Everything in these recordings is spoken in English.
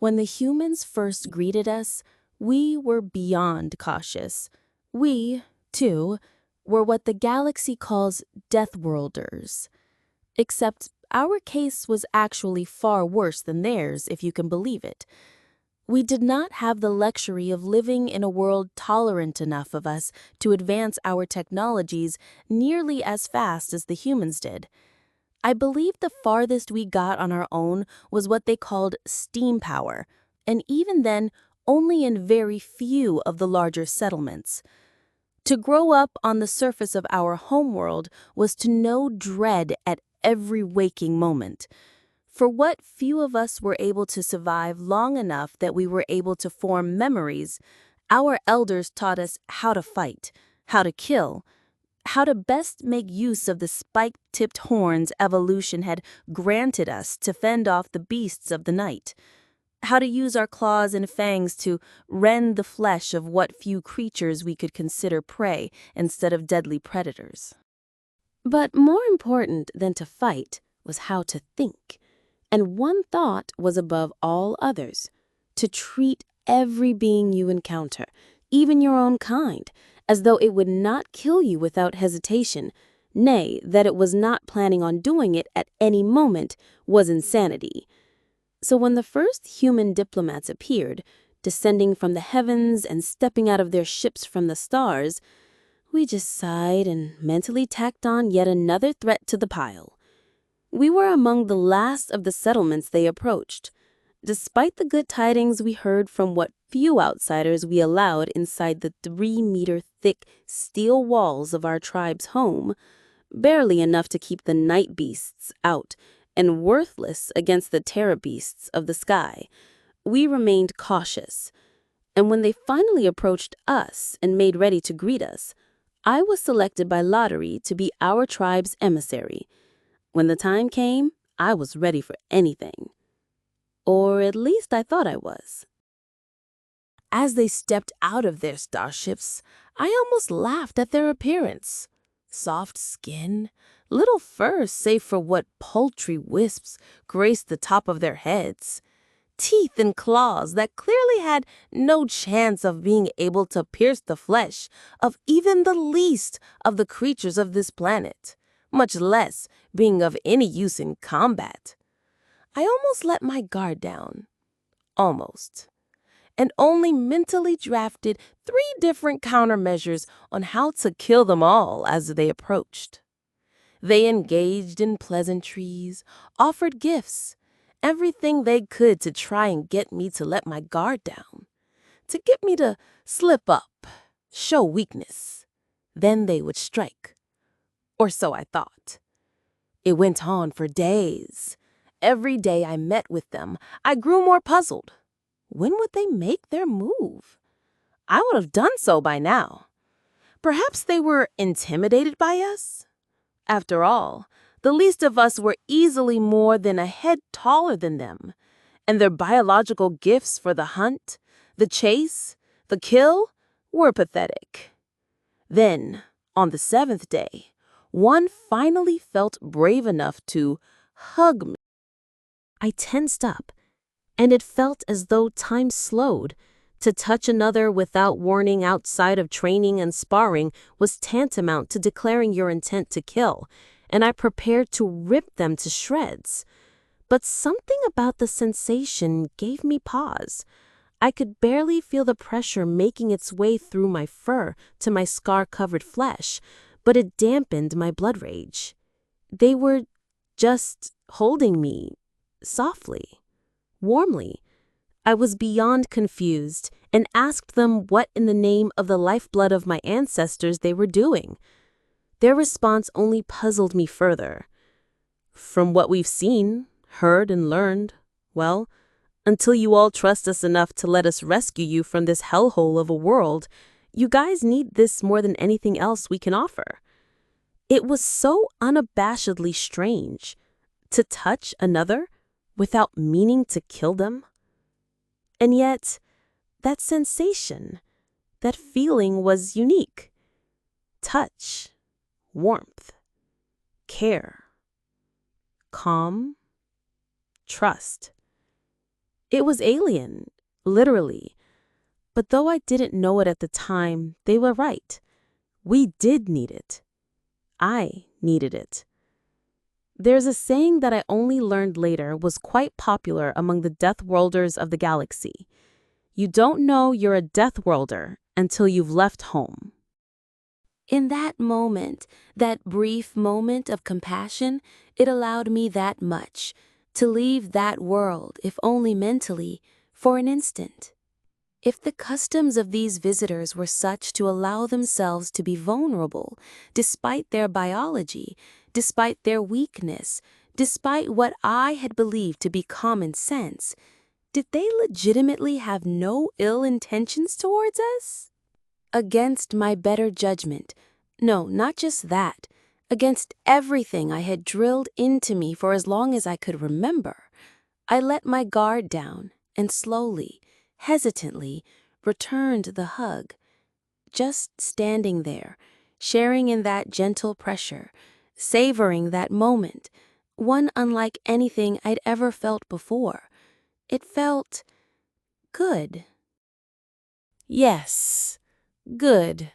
When the humans first greeted us, we were beyond cautious. We, too, were what the galaxy calls deathworlders. Except our case was actually far worse than theirs, if you can believe it. We did not have the luxury of living in a world tolerant enough of us to advance our technologies nearly as fast as the humans did. I believe the farthest we got on our own was what they called steam power, and even then, only in very few of the larger settlements. To grow up on the surface of our homeworld was to know dread at every waking moment. For what few of us were able to survive long enough that we were able to form memories, our elders taught us how to fight, how to kill, how to best make use of the spike-tipped horns evolution had granted us to fend off the beasts of the night, how to use our claws and fangs to rend the flesh of what few creatures we could consider prey instead of deadly predators. But more important than to fight was how to think, and one thought was above all others: to treat every being you encounter, even your own kind, as though it would not kill you without hesitation, nay, that it was not planning on doing it at any moment was insanity. So when the first human diplomats appeared, descending from the heavens and stepping out of their ships from the stars, we just sighed and mentally tacked on yet another threat to the pile. We were among the last of the settlements they approached. Despite the good tidings we heard from what few outsiders we allowed inside the 3-meter-thick steel walls of our tribe's home, barely enough to keep the night beasts out and worthless against the terror beasts of the sky, we remained cautious. And when they finally approached us and made ready to greet us, I was selected by lottery to be our tribe's emissary. When the time came, I was ready for anything. Or at least I thought I was. As they stepped out of their starships, I almost laughed at their appearance. Soft skin, little fur save for what paltry wisps graced the top of their heads, teeth and claws that clearly had no chance of being able to pierce the flesh of even the least of the creatures of this planet, much less being of any use in combat. I almost let my guard down. Almost. And only mentally drafted 3 different countermeasures on how to kill them all as they approached. They engaged in pleasantries, offered gifts, everything they could to try and get me to let my guard down, to get me to slip up, show weakness. Then they would strike. Or so I thought. It went on for days. Every day I met with them, I grew more puzzled. When would they make their move? I would have done so by now. Perhaps they were intimidated by us? After all, the least of us were easily more than a head taller than them, and their biological gifts for the hunt, the chase, the kill were pathetic. Then, on the 7th day, one finally felt brave enough to hug me. I tensed up, and it felt as though time slowed. To touch another without warning outside of training and sparring was tantamount to declaring your intent to kill, and I prepared to rip them to shreds. But something about the sensation gave me pause. I could barely feel the pressure making its way through my fur to my scar-covered flesh, but it dampened my blood rage. They were just holding me, softly, warmly. I was beyond confused and asked them what in the name of the lifeblood of my ancestors they were doing. Their response only puzzled me further. From what we've seen, heard, and learned, well, until you all trust us enough to let us rescue you from this hellhole of a world, you guys need this more than anything else we can offer. It was so unabashedly strange to touch another without meaning to kill them. And yet, that sensation, that feeling was unique. Touch, warmth, care, calm, trust. It was alien, literally. But though I didn't know it at the time, they were right. We did need it. I needed it. There's a saying that I only learned later was quite popular among the deathworlders of the galaxy. You don't know you're a deathworlder until you've left home. In that moment, that brief moment of compassion, it allowed me that much, to leave that world, if only mentally, for an instant. If the customs of these visitors were such to allow themselves to be vulnerable, despite their biology, despite their weakness, despite what I had believed to be common sense, did they legitimately have no ill intentions towards us? Against my better judgment, no, not just that, against everything I had drilled into me for as long as I could remember, I let my guard down and slowly, hesitantly, returned the hug, just standing there, sharing in that gentle pressure, savoring that moment, one unlike anything I'd ever felt before. It felt good. Yes, good.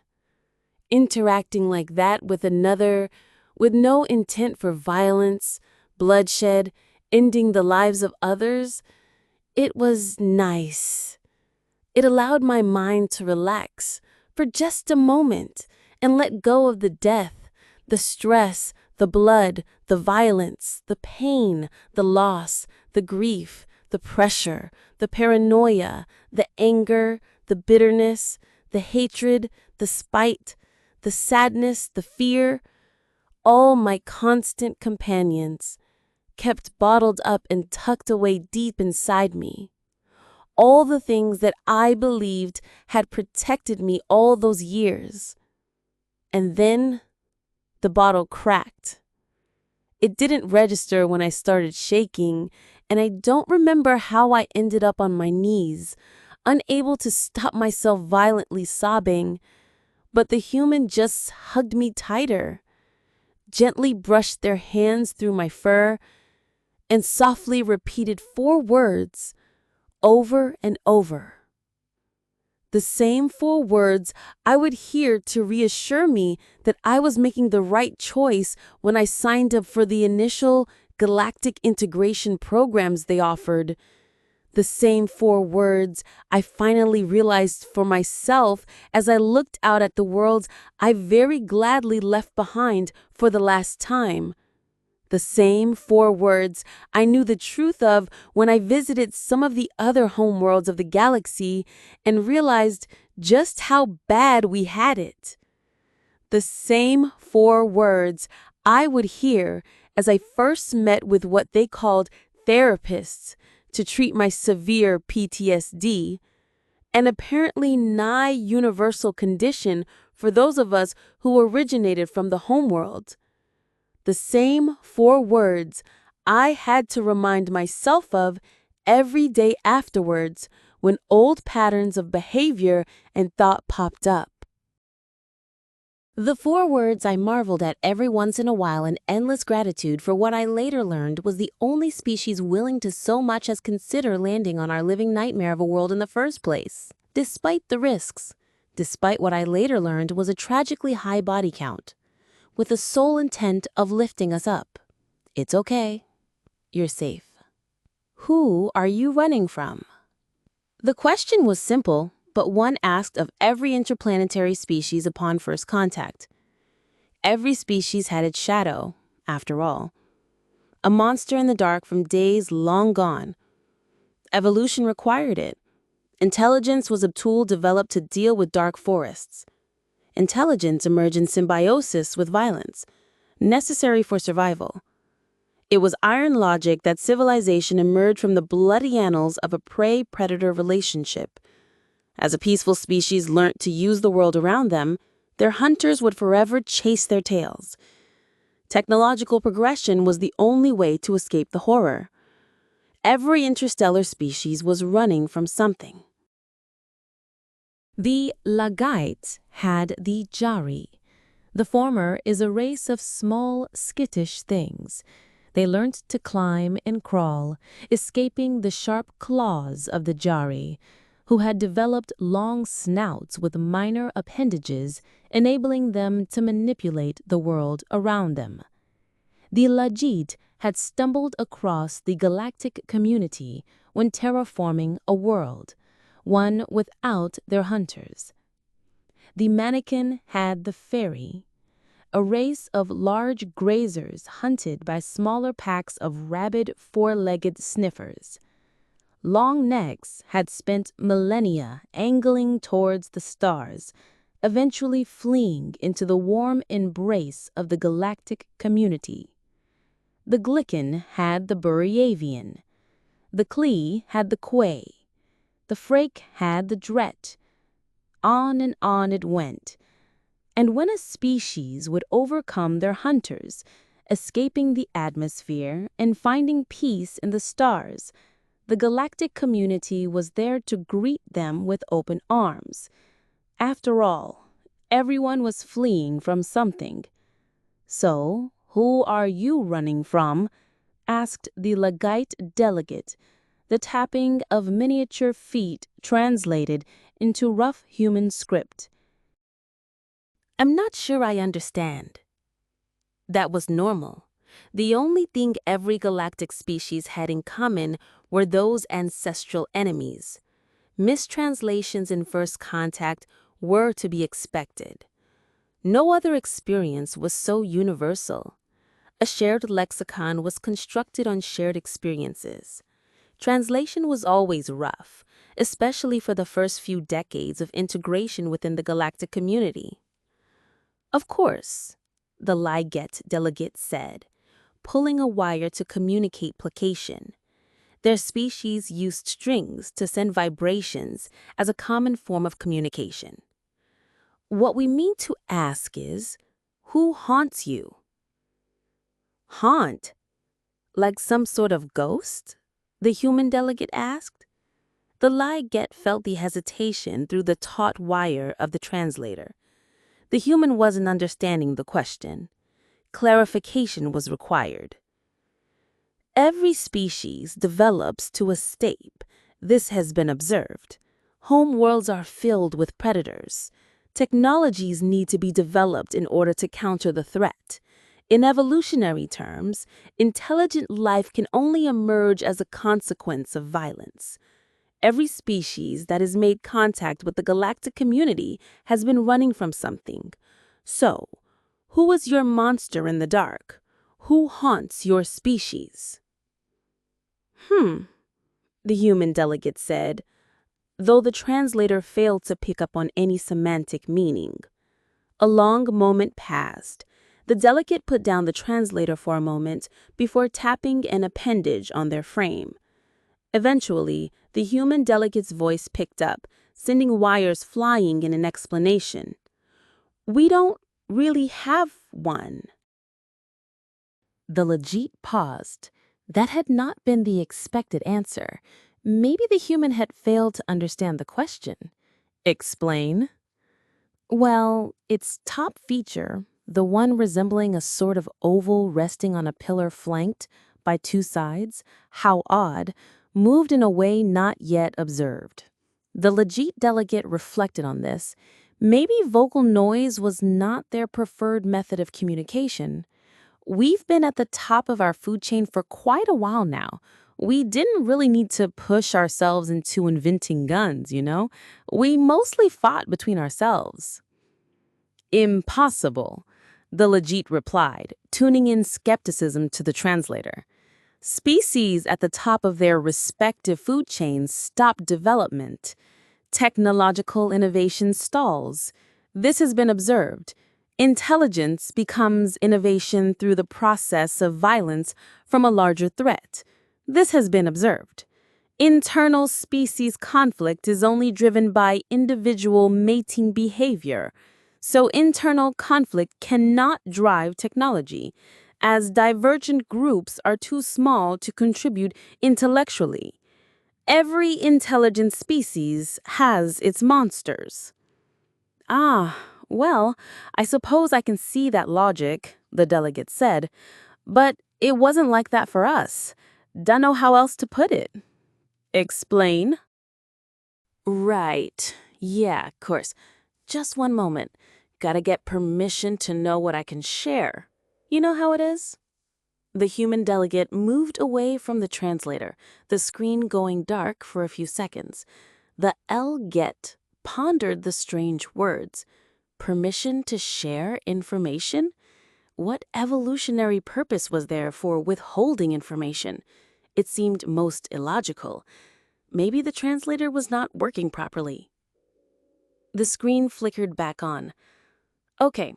Interacting like that with another, with no intent for violence, bloodshed, ending the lives of others, it was nice. It allowed my mind to relax for just a moment and let go of the death, the stress, the blood, the violence, the pain, the loss, the grief, the pressure, the paranoia, the anger, the bitterness, the hatred, the spite, the sadness, the fear, all my constant companions, kept bottled up and tucked away deep inside me. All the things that I believed had protected me all those years. And then the bottle cracked. It didn't register when I started shaking, and I don't remember how I ended up on my knees, unable to stop myself violently sobbing, but the human just hugged me tighter, gently brushed their hands through my fur, and softly repeated 4 words over and over. The same 4 words I would hear to reassure me that I was making the right choice when I signed up for the initial galactic integration programs they offered. The same 4 words I finally realized for myself as I looked out at the worlds I very gladly left behind for the last time. The same 4 words I knew the truth of when I visited some of the other homeworlds of the galaxy and realized just how bad we had it. The same 4 words I would hear as I first met with what they called therapists to treat my severe PTSD, an apparently nigh universal condition for those of us who originated from the homeworld. The same 4 words I had to remind myself of every day afterwards when old patterns of behavior and thought popped up. The 4 words I marveled at every once in a while in endless gratitude for what I later learned was the only species willing to so much as consider landing on our living nightmare of a world in the first place, despite the risks, despite what I later learned was a tragically high body count, with the sole intent of lifting us up. It's okay. You're safe. Who are you running from? The question was simple, but one asked of every interplanetary species upon first contact. Every species had its shadow, after all. A monster in the dark from days long gone. Evolution required it. Intelligence was a tool developed to deal with dark forests. Intelligence emerged in symbiosis with violence, necessary for survival. It was iron logic that civilization emerged from the bloody annals of a prey-predator relationship. As a peaceful species learnt to use the world around them, their hunters would forever chase their tails. Technological progression was the only way to escape the horror. Every interstellar species was running from something. The Lagaites had the Jari. The former is a race of small, skittish things. They learned to climb and crawl, escaping the sharp claws of the Jari, who had developed long snouts with minor appendages, enabling them to manipulate the world around them. The Lajit had stumbled across the galactic community when terraforming a world, one without their hunters. The mannequin had the fairy, a race of large grazers hunted by smaller packs of rabid four-legged sniffers. Long necks had spent millennia angling towards the stars, eventually fleeing into the warm embrace of the galactic community. The Glicken had the Buryavian, the Klee had the Quay, the Frake had the Dret. On and on it went. And when a species would overcome their hunters, escaping the atmosphere and finding peace in the stars, the galactic community was there to greet them with open arms. After all, everyone was fleeing from something. "So, who are you running from?" asked the Lagite delegate, the tapping of miniature feet translated into rough human script. "I'm not sure I understand." That was normal. The only thing every galactic species had in common were those ancestral enemies. Mistranslations in first contact were to be expected. No other experience was so universal. A shared lexicon was constructed on shared experiences. Translation was always rough, especially for the first few decades of integration within the galactic community. "Of course," the Liget delegate said, pulling a wire to communicate placation. Their species used strings to send vibrations as a common form of communication. "What we mean to ask is, who haunts you?" "Haunt? Like some sort of ghost?" the human delegate asked. The Liget felt the hesitation through the taut wire of the translator. The human wasn't understanding the question. Clarification was required. "Every species develops to escape. This has been observed. Home worlds are filled with predators. Technologies need to be developed in order to counter the threat. In evolutionary terms, intelligent life can only emerge as a consequence of violence. Every species that has made contact with the galactic community has been running from something. So, who is your monster in the dark? Who haunts your species?" The human delegate said, though the translator failed to pick up on any semantic meaning. A long moment passed. The delegate put down the translator for a moment before tapping an appendage on their frame. Eventually, the human delegate's voice picked up, sending wires flying in an explanation. "We don't really have one." The Lajit paused. That had not been the expected answer. Maybe the human had failed to understand the question. "Explain." "Well, its top feature, the one resembling a sort of oval resting on a pillar flanked by two sides, how odd, moved in a way not yet observed." The Lajit delegate reflected on this. Maybe vocal noise was not their preferred method of communication. "We've been at the top of our food chain for quite a while now. We didn't really need to push ourselves into inventing guns, you know? We mostly fought between ourselves." "Impossible," the Lajit replied, tuning in skepticism to the translator. "Species at the top of their respective food chains stop development. Technological innovation stalls. This has been observed. Intelligence becomes innovation through the process of violence from a larger threat. This has been observed. Internal species conflict is only driven by individual mating behavior, so internal conflict cannot drive technology, as divergent groups are too small to contribute intellectually. Every intelligent species has its monsters." "Ah, well, I suppose I can see that logic," the delegate said. "But it wasn't like that for us. Dunno how else to put it. Explain. Right. Yeah, of course. Just one moment. Gotta get permission to know what I can share. You know how it is? The human delegate moved away from the translator, the screen going dark for a few seconds. The Elget pondered the strange words. Permission to share information? What evolutionary purpose was there for withholding information? It seemed most illogical. Maybe the translator was not working properly. The screen flickered back on. Okay,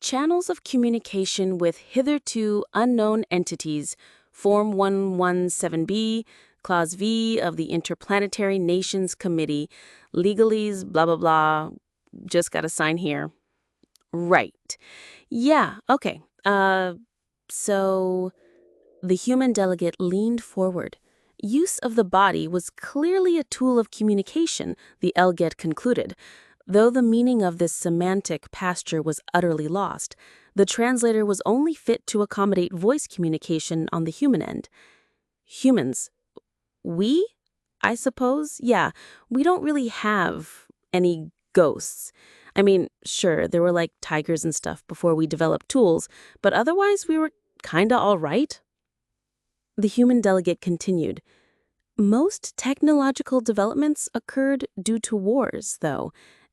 channels of communication with hitherto unknown entities, Form 117B, Clause V of the Interplanetary Nations Committee, legalese, blah, blah, blah. Just gotta sign here. Right. Yeah, okay. So the human delegate leaned forward. Use of the body was clearly a tool of communication, the Elget concluded. Though the meaning of this semantic pasture was utterly lost, the translator was only fit to accommodate voice communication on the human end. Humans. We? I suppose? Yeah, we don't really have any ghosts. I mean, sure, there were like tigers and stuff before we developed tools, but otherwise we were kinda all right. The human delegate continued. Most technological developments occurred due to wars, though.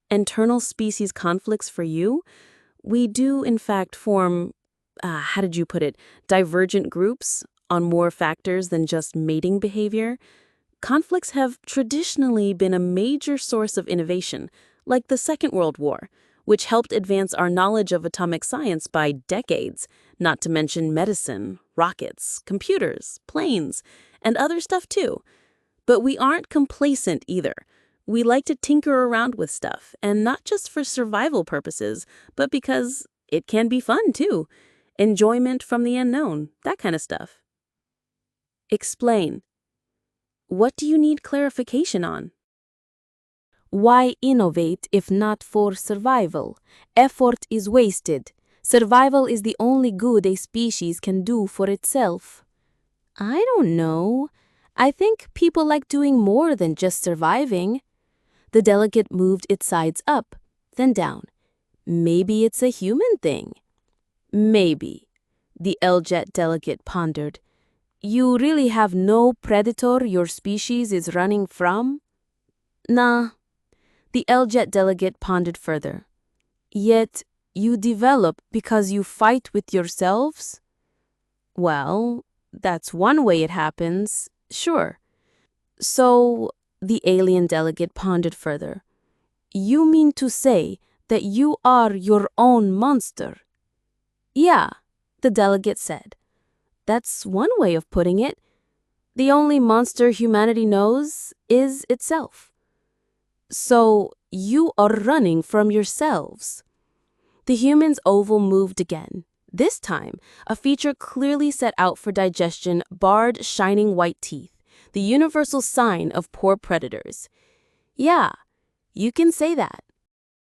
Internal species conflicts for you? We do, in fact, form, how did you put it, divergent groups on more factors than just mating behavior. Conflicts have traditionally been a major source of innovation, like the Second World War, which helped advance our knowledge of atomic science by decades, not to mention medicine, rockets, computers, planes, and other stuff too. But we aren't complacent either. We like to tinker around with stuff, and not just for survival purposes, but because it can be fun too. Enjoyment from the unknown, that kind of stuff. Explain. What do you need clarification on? Why innovate if not for survival? Effort is wasted. Survival is the only good a species can do for itself. I don't know. I think people like doing more than just surviving. The delegate moved its sides up, then down. Maybe it's a human thing. Maybe. The Eljet delegate pondered. You really have no predator your species is running from? Nah. The Eljet delegate pondered further. Yet, you develop because you fight with yourselves? Well, that's one way it happens, sure. So, the alien delegate pondered further. You mean to say that you are your own monster? Yeah, the delegate said. That's one way of putting it. The only monster humanity knows is itself. So, you are running from yourselves. The human's oval moved again. This time, a feature clearly set out for digestion barred shining white teeth, the universal sign of poor predators. Yeah, you can say that.